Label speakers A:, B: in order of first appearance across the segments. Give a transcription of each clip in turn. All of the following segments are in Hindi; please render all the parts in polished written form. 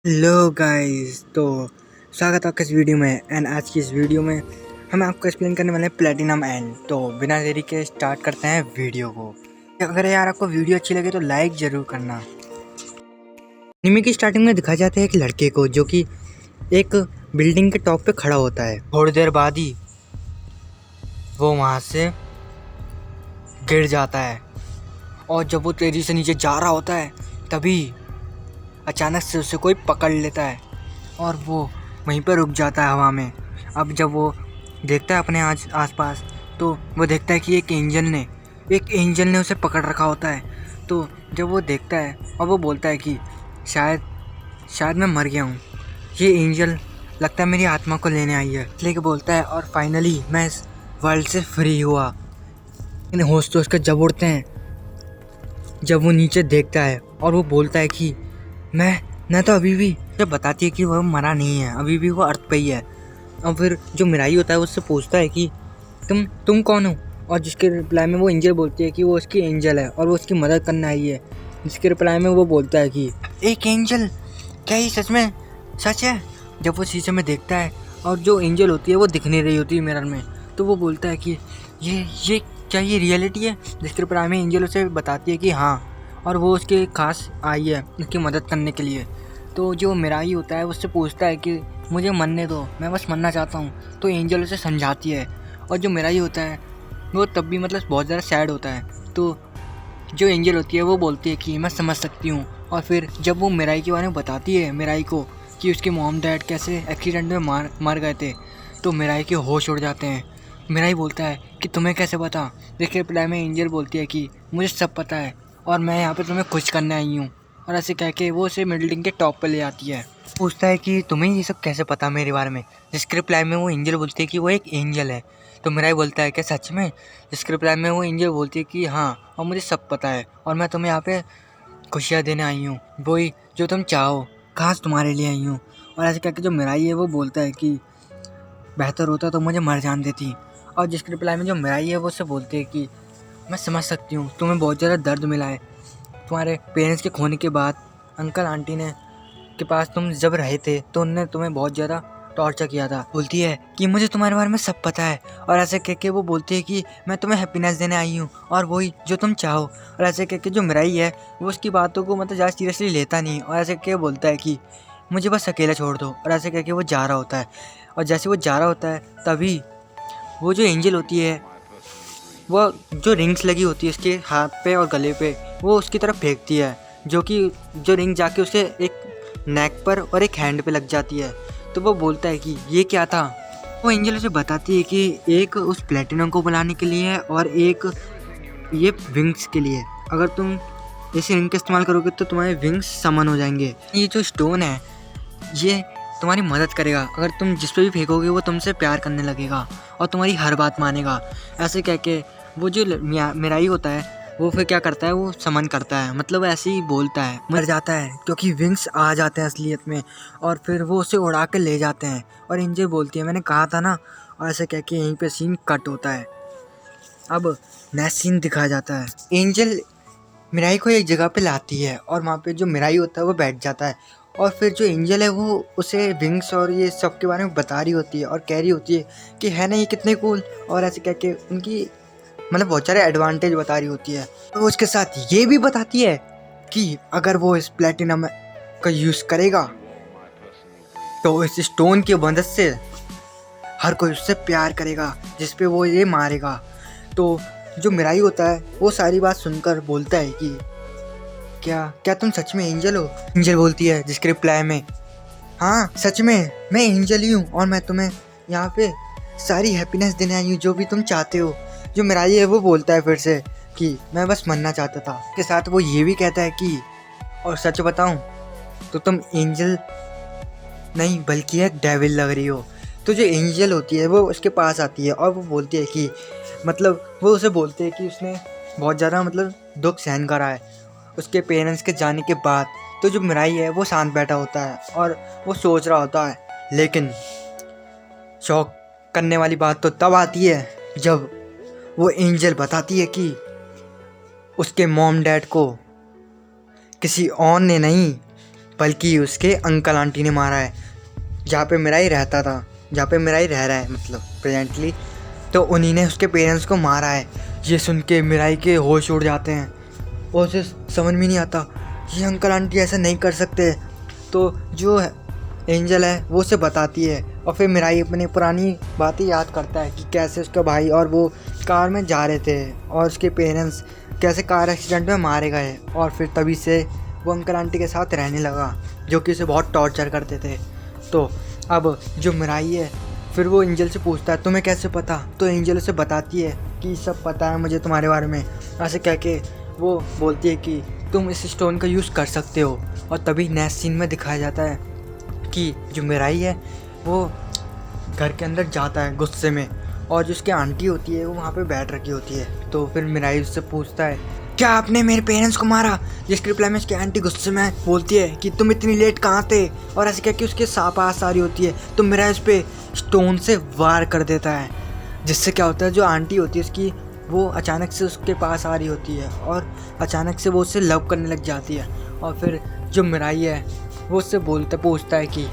A: Hello guys. तो स्वागत है आपका इस वीडियो में। एंड आज की इस वीडियो में हम आपको एक्सप्लेन करने वाले हैं प्लेटिनम एंड। तो बिना देरी के स्टार्ट करते हैं वीडियो को। अगर यार आपको वीडियो अच्छी लगे तो लाइक ज़रूर करना। एनीमे की स्टार्टिंग में दिखाया जाता है एक लड़के को जो कि एक बिल्डिंग के टॉप पे खड़ा होता है। थोड़ी देर बाद ही वो वहाँ से गिर जाता है और जब वो तेज़ी से नीचे जा रहा होता है तभी अचानक से उसे कोई पकड़ लेता है और वो वहीं पर रुक जाता है हवा में। अब जब वो देखता है अपने आसपास तो वो देखता है कि एक एंजल ने उसे पकड़ रखा होता है। तो जब वो देखता है और वो बोलता है कि शायद मैं मर गया हूँ, ये एंजल लगता है मेरी आत्मा को लेने आई है, इसलिए बोलता है और फाइनली मैं इस वर्ल्ड से फ्री हुआ। इन होश के जब उड़ते हैं जब वो नीचे देखता है और वो बोलता है कि मैं तो अभी भी, जब बताती है कि वह मरा नहीं है, अभी भी वो अर्थ पे ही है। और फिर जो मिराई होता है उससे पूछता है कि तुम कौन हो, और जिसके रिप्लाई में वो एंजल बोलती है कि वो उसकी एंजल है और वो उसकी मदद करने आई है। जिसके रिप्लाई में वो बोलता है कि एक एंजल, क्या ये सच है? जब वो शीशे में देखता है और जो एंजल होती है वो दिख नहीं रही होती है मिरर में, तो वो बोलता है कि ये क्या ये रियलिटी है? जिसके रिप्लाई में एंजल उसे बताती है कि हाँ, और वो उसके खास आई है उसकी मदद करने के लिए। तो जो मिराई होता है उससे पूछता है कि मुझे मरने दो, मैं बस मरना चाहता हूँ। तो एंजल उसे समझाती है और जो मिराई होता है वो तब भी मतलब बहुत ज़्यादा सैड होता है। तो जो एंजल होती है वो बोलती है कि मैं समझ सकती हूँ। और फिर जब वो मिराई के बारे में बताती है मिराई को कि उसके मॉम डैड कैसे एक्सीडेंट में मर गए थे, तो मिराई के होश उड़ जाते हैं। मिराई बोलता है कि तुम्हें कैसे पता? देखिए रिप्लाई में एंजल बोलती है कि मुझे सब पता है और मैं यहाँ पे तुम्हें खुश करने आई हूँ। और ऐसे कह के वो उसे बिल्डिंग के टॉप पे ले आती है। पूछता है कि तुम्हें ये सब कैसे पता मेरे बारे में? जिसके रिप्लाई में वो एंजल बोलती है कि वो एक एंजल है। तो मिराई बोलता है क्या सच में? जिसके रिप्लाई में वो एंजल बोलती है कि हाँ, और मुझे सब पता है और मैं तुम्हें यहाँ पे खुशियाँ देने आई हूँ, वही जो तुम चाहो, खास तुम्हारे लिए आई हूँ। और ऐसे कह के जो मिराई है वो बोलता है कि बेहतर होता तो मुझे मर जान देती। और जिसके रिप्लाई में जो मिराई है वो उससे बोलती है कि मैं समझ सकती हूँ, तुम्हें बहुत ज़्यादा दर्द मिला है तुम्हारे पेरेंट्स के खोने के बाद। अंकल आंटी ने के पास तुम जब रहे थे तो उनने तुम्हें बहुत ज़्यादा टॉर्चर किया था। बोलती है कि मुझे तुम्हारे बारे में सब पता है। और ऐसे कह के वो बोलती है कि मैं तुम्हें हैप्पीनेस देने आई हूँ और वही जो तुम चाहो। और ऐसे कह के जो मिराई है वो उसकी बातों को मतलब ज़्यादा सीरियसली लेता नहीं और ऐसे कह के बोलता है कि मुझे बस अकेला छोड़ दो। और ऐसे कह के वो जा रहा होता है। और जैसे वो जा रहा होता है तभी वो जो एंजल होती है वो जो रिंग्स लगी होती है उसके हाथ पे और गले पे वो उसकी तरफ फेंकती है, जो रिंग जाके उसके एक नेक पर और एक हैंड पे लग जाती है। तो वो बोलता है कि ये क्या था? वो एंजल उसे बताती है कि एक उस प्लेटिनम को बुलाने के लिए है और एक ये विंग्स के लिए। अगर तुम इस रिंग का इस्तेमाल करोगे तो तुम्हारे विंग्स समन हो जाएंगे। ये जो स्टोन है ये तुम्हारी मदद करेगा, अगर तुम जिस पे भी फेंकोगे वो तुमसे प्यार करने लगेगा और तुम्हारी हर बात मानेगा। ऐसे कह के वो जो मिराई होता है वो फिर क्या करता है, वो समन करता है, मतलब ऐसे ही बोलता है, मर जाता है क्योंकि विंग्स आ जाते हैं असलियत में। और फिर वो उसे उड़ा के ले जाते हैं और एंजल बोलती है मैंने कहा था ना। और ऐसे कह के यहीं पे सीन कट होता है। अब नेक्स्ट सीन दिखाया जाता है। एंजल मिराई को एक जगह पे लाती है और वहाँ पे जो मिराई होता है वो बैठ जाता है। और फिर जो एंजल है वो उसे विंग्स और ये सब के बारे में बता रही होती है और कह रही होती है कि है ना ये कितने कूल। और ऐसे कह के उनकी मतलब बहुत सारे एडवांटेज बता रही होती है। तो उसके साथ ये भी बताती है कि अगर वो इस प्लेटिनम का यूज़ करेगा तो इस स्टोन की मदद से हर कोई उससे प्यार करेगा जिस पे वो ये मारेगा। तो जो मिराई होता है वो सारी बात सुनकर बोलता है कि क्या क्या तुम सच में एंजल हो? एंजल बोलती है जिसके रिप्लाई में हाँ सच में मैं एंजल ही हूँ और मैं तुम्हें यहाँ पे सारी हैप्पीनेस देने आई हूँ जो भी तुम चाहते हो। जो मिराई है वो बोलता है फिर से कि मैं बस मरना चाहता था। के साथ वो ये भी कहता है कि और सच बताऊँ तो तुम एंजल नहीं बल्कि एक डेविल लग रही हो। तो जो एंजल होती है वो उसके पास आती है और वो बोलती है कि मतलब वो उसे बोलते हैं कि उसने बहुत ज़्यादा मतलब दुख सहन करा है उसके पेरेंट्स के जाने के बाद। तो जो मिराई है वो शांत बैठा होता है और वो सोच रहा होता है। लेकिन शौक करने वाली बात तो तब आती है जब वो एंजल बताती है कि उसके मॉम डैड को किसी और ने नहीं बल्कि उसके अंकल आंटी ने मारा है, जहाँ पे मिराई रहता था, जहाँ पे मिराई रह रहा है मतलब प्रेजेंटली। तो उन्हीं ने उसके पेरेंट्स को मारा है। ये सुन के मिराई के होश उड़ जाते हैं और उसे समझ में नहीं आता, ये अंकल आंटी ऐसा नहीं कर सकते। तो जो एंजल है वो उसे बताती है और फिर मिराई अपनी पुरानी बातें याद करता है कि कैसे उसका भाई और वो कार में जा रहे थे और उसके पेरेंट्स कैसे कार एक्सीडेंट में मारे गए। और फिर तभी से वो अंकल आंटी के साथ रहने लगा, जो कि उसे बहुत टॉर्चर करते थे। तो अब जो मिराई है फिर वो एंजल से पूछता है तुम्हें कैसे पता। तो एंजल उसे बताती है कि सब पता है मुझे तुम्हारे बारे में। ऐसे कह के वो बोलती है कि तुम इस स्टोन का यूज़ कर सकते हो। और तभी नेक्स्ट सीन में दिखाया जाता है कि जो मिराई है वो घर के अंदर जाता है गुस्से में, और जो उसकी आंटी होती है वो वहाँ पे बैठ रखी होती है। तो फिर मिराई उससे पूछता है क्या आपने मेरे पेरेंट्स को मारा। जिसके रिप्लाई में उसकी आंटी गुस्से में बोलती है कि तुम इतनी लेट कहाँ थे, और ऐसे कह के उसके पास आ रही होती है। तो मिराई उस पर स्टोन से वार कर देता है, जिससे क्या होता है जो आंटी होती है उसकी वो अचानक से उसके पास आ रही होती है और अचानक से वो उससे लव करने लग जाती है। और फिर जो मिराई है वो उससे पूछता है कि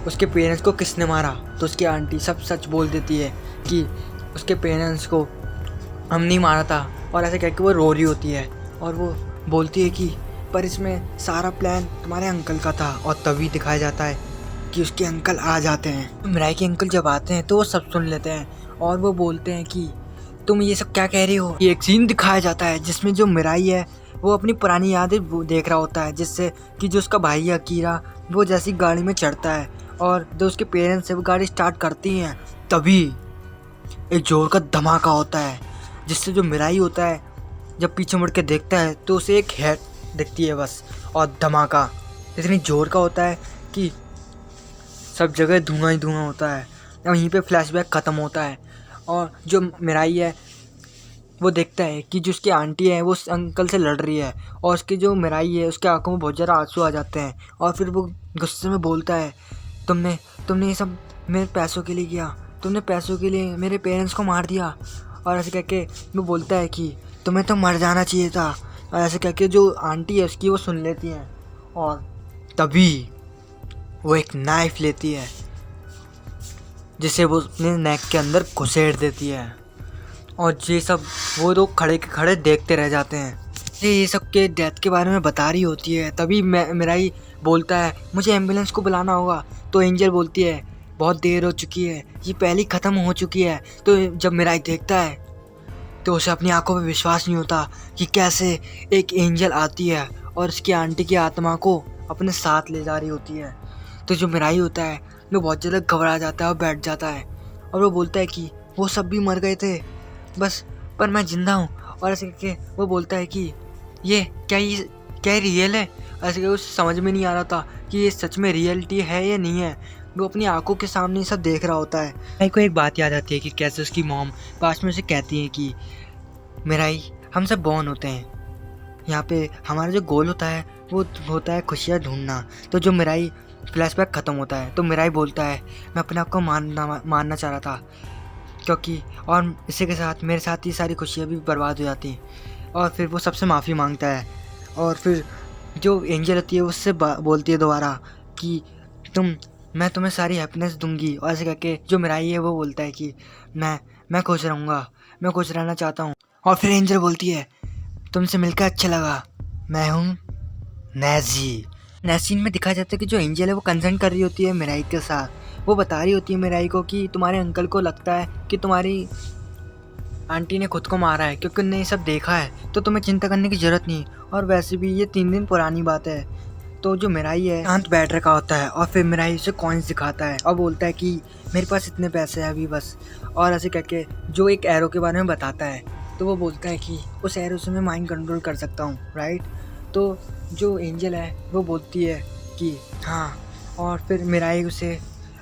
A: उसके पेरेंट्स को किसने मारा। तो उसकी आंटी सब सच बोल देती है कि उसके पेरेंट्स को हम नहीं मारा था, और ऐसे कह के वो रो रही होती है और वो बोलती है कि पर इसमें सारा प्लान तुम्हारे अंकल का था। और तभी दिखाया जाता है कि उसके अंकल आ जाते हैं। तो मिराई के अंकल जब आते हैं तो वो सब सुन लेते हैं और वो बोलते हैं कि तुम ये सब क्या कह रही हो। ये एक सीन दिखाया जाता है जिसमें जो मिराई है वो अपनी पुरानी यादें देख रहा होता है, जिससे कि जो उसका भाई है अकीरा वो जैसी गाड़ी में चढ़ता है और जो उसके पेरेंट्स है वो गाड़ी स्टार्ट करती हैं, तभी एक जोर का धमाका होता है, जिससे जो मिराई होता है जब पीछे मुड़ के देखता है तो उसे एक हेड दिखती है बस। और धमाका इतनी जोर का होता है कि सब जगह धुआं ही धुआं होता है। वहीं पे फ्लैशबैक ख़त्म होता है और जो मिराई है वो देखता है कि जो उसकी आंटी है वो उस अंकल से लड़ रही है, और उसकी जो मिराई है उसके आंखों में बहुत ज़्यादा आंसू आ जाते हैं। और फिर वो गुस्से में बोलता है तुमने तुमने ये सब मेरे पैसों के लिए किया, तुमने पैसों के लिए मेरे पेरेंट्स को मार दिया। और ऐसे कह के वो बोलता है कि तुम्हें तो मर जाना चाहिए था। और ऐसे कह के जो आंटी है उसकी वो सुन लेती हैं और तभी वो एक नाइफ लेती है जिसे वो अपने नेक के अंदर घुसेड़ देती है। और ये सब वो लोग खड़े के खड़े देखते रह जाते हैं। ये सब के डेथ के बारे में बता रही होती है, तभी मिराई बोलता है मुझे एम्बुलेंस को बुलाना होगा। तो एंजल बोलती है बहुत देर हो चुकी है, ये पहले ख़त्म हो चुकी है। तो जब मिराई देखता है तो उसे अपनी आंखों पर विश्वास नहीं होता कि कैसे एक एंजल आती है और उसकी आंटी की आत्मा को अपने साथ ले जा रही होती है। तो जो मिराई होता है वो बहुत ज़्यादा घबरा जाता है और बैठ जाता है और वो बोलता है कि वो सब भी मर गए थे बस, पर मैं जिंदा हूँ। और ऐसे करके वो बोलता है कि ये क्या रियल है। ऐसे करके उसे समझ में नहीं आ रहा था कि ये सच में रियलिटी है या नहीं है। वो अपनी आंखों के सामने सब देख रहा होता है। मिराई को एक बात याद आती है कि कैसे उसकी मॉम पास में उसे कहती है कि मिराई हम सब बॉर्न होते हैं, यहाँ पे हमारा जो गोल होता है वो होता है खुशियाँ ढूंढना। तो जो मिराई फ्लैशबैक ख़त्म होता है तो मिराई बोलता है मैं अपने आप को मारना चाह रहा था, क्योंकि और इसी के साथ मेरे साथ ही सारी खुशियाँ भी बर्बाद हो जाती। और फिर वो सबसे माफ़ी मांगता है और फिर जो एंजल होती है उससे बोलती है दोबारा कि मैं तुम्हें सारी हैप्पीनेस दूंगी। और ऐसे करके जो मिराई है वो बोलता है कि मैं खुश रहूँगा, मैं खुश रहना चाहता हूँ। और फिर एंजल बोलती है तुमसे मिलकर अच्छा लगा, मैं हूँ नैजी। नैसीन में दिखाया जाता है कि जो एंजल है वो कंसर्न कर रही होती है मिराई के साथ। वो बता रही होती है मिराई को कि तुम्हारे अंकल को लगता है कि तुम्हारी आंटी ने खुद को मारा है क्योंकि उन्होंने ये सब देखा है, तो तुम्हें चिंता करने की ज़रूरत नहीं। और वैसे भी ये 3 दिन पुरानी बात है। तो जो मिराई है शांत बैठ रखा होता है और फिर मिराई उसे कॉइन्स दिखाता है और बोलता है कि मेरे पास इतने पैसे हैं अभी बस। और ऐसे करके जो एक एरो के बारे में बताता है तो वो बोलता है कि उस एरो से मैं माइंड कंट्रोल कर सकता हूँ, राइट। तो जो एंजल है वो बोलती है कि हाँ। और फिर मिराई उसे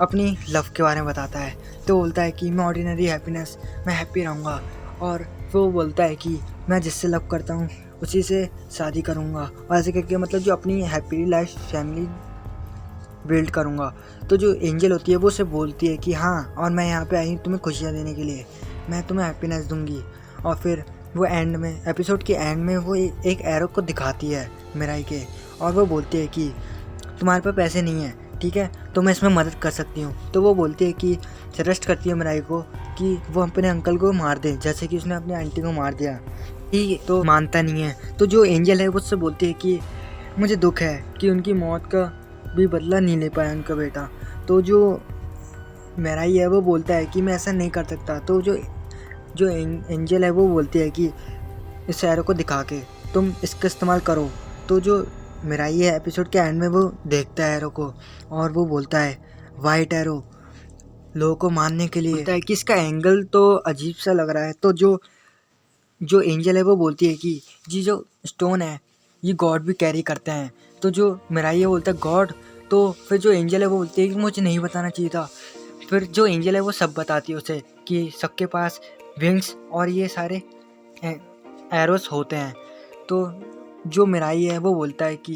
A: अपनी लव के बारे में बताता है तो बोलता है कि मैं ऑर्डिनरी हैप्पीनेस, मैं हैप्पी रहूँगा। और वो बोलता है कि मैं जिससे लव करता हूँ उसी से शादी करूँगा। और ऐसे करके मतलब जो अपनी हैप्पी लाइफ फैमिली बिल्ड करूँगा। तो जो एंजल होती है वो उसे बोलती है कि हाँ, और मैं यहाँ पे आई हूँ तुम्हें खुशियाँ देने के लिए, मैं तुम्हें हैप्पीनेस दूँगी। और फिर वो एंड में एपिसोड के एंड में वो एक एरो को दिखाती है मिराई के, और वो बोलती है कि तुम्हारे पास पैसे नहीं है, ठीक है, तो मैं इसमें मदद कर सकती हूँ। तो वो बोलती है कि सजेस्ट करती है मिराई को कि वो अपने अंकल को मार दे, जैसे कि उसने अपनी आंटी को मार दिया। ठीक है, तो मानता नहीं है। तो जो एंजल है वो उससे बोलती है कि मुझे दुख है कि उनकी मौत का भी बदला नहीं ले पाया उनका बेटा। तो जो मिराई है वो बोलता है कि मैं ऐसा नहीं कर सकता। तो जो एंजल है वो बोलती है कि इस एरो को दिखा के तुम इसका इस्तेमाल करो। तो जो मिराई है एपिसोड के एंड में वो देखता है एरो को और वो बोलता है वाइट एरो लोगों को मारने के लिए। बोलता है कि इसका एंगल तो अजीब सा लग रहा है। तो जो एंजल है वो बोलती है कि जी जो स्टोन है ये गॉड भी कैरी करते हैं। तो जो मिराई है बोलता है गॉड। तो फिर जो एंजल है वो बोलती है कि मुझे नहीं बताना चाहिए था। फिर जो एंजल है वो सब बताती है उसे कि सबके पास विंग्स और ये सारे एरोस होते हैं। तो जो मिराई है वो बोलता है कि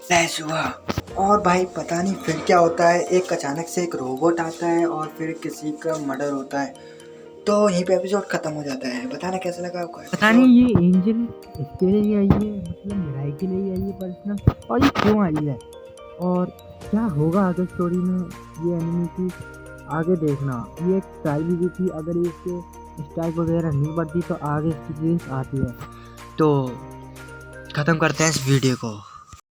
A: फ्लैश हुआ और भाई पता नहीं फिर क्या होता है। एक अचानक से एक रोबोट आता है और फिर किसी का मर्डर होता है। तो यहीं पे एपिसोड खत्म हो जाता है। बताना कैसा लगा आपको?
B: पता नहीं ये एंजल इसके लिए ही आई है, मतलब मिराई के लिए ही आई है पर्सनल, और ये क्यों आई है और क्या होगा आगे स्टोरी में ये एनिमी की, आगे देखना। ये एक स्टाइल भी थी, अगर ये इसके स्टाइल वगैरह नहीं बढ़ती तो आगे इसकी सीरीज आती है।
A: तो खत्म करते हैं इस वीडियो को।